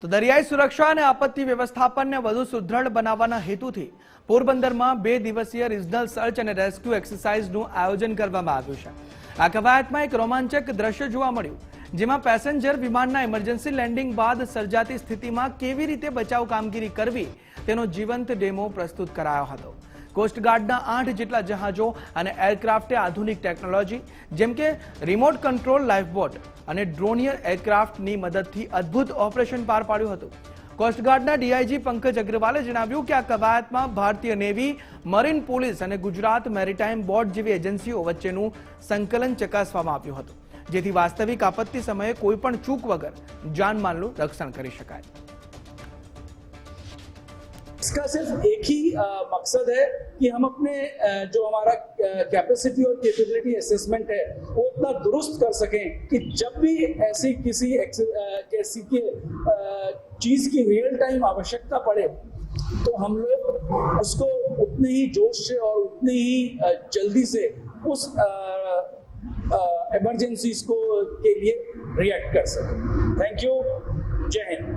તો દરિયાઈ સુરક્ષા અને આપત્તિ વ્યવસ્થાપનને વધુ સુદૃઢ બનાવવાના હેતુથી પોરબંદરમાં 2 દિવસીય રિજનલ સર્ચ અને રેસ્ક્યુ એક્સરસાઇઝનું આયોજન કરવામાં આવ્યું છે। આ કવાયતમાં એક રોમાંચક દ્રશ્ય જોવા મળ્યું, જેમાં પેસેન્જર વિમાનના ઇમરજન્સી લેન્ડિંગ બાદ સર્જાતી સ્થિતિમાં કેવી રીતે બચાવ કામગીરી કરવી તેનો જીવંત ડેમો પ્રસ્તુત કરાયો હતો। કોસ્ટગાર્ડના 8 જેટલા જહાજો અને એરક્રાફ્ટે આધુનિક ટેકનોલોજી જેમ કે રિમોટ કંટ્રોલ લાઇફબોટ અને ડ્રોનિયર એરક્રાફ્ટની મદદથી અદ્ભુત ઓપરેશન પાર પાડ્યું હતું। કોસ્ટગાર્ડના ડીઆઈજી પંકજ અગ્રવાલે જણાવ્યું કે આ કવાયતમાં ભારતીય નેવી, મરીન પોલીસ અને ગુજરાત મેરીટાઈમ બોર્ડ જેવી એજન્સીઓ વચ્ચેનું સંકલન ચકાસવામાં આવ્યું હતું, જેથી વાસ્તવિક આપત્તિ સમયે કોઈપણ ચૂક વગર જાનમાલનું રક્ષણ કરી શકાય। इसका सिर्फ एक ही मकसद है कि हम अपने जो हमारा कैपेसिटी और कैपेबिलिटी असेसमेंट है वो इतना दुरुस्त कर सकें कि जब भी ऐसी किसी चीज़ की रियल टाइम आवश्यकता पड़े तो हम लोग उसको उतने ही जोश से और उतनी ही जल्दी से उस इमरजेंसीज को के लिए रिएक्ट कर सकें। Thank you. जय हिंद।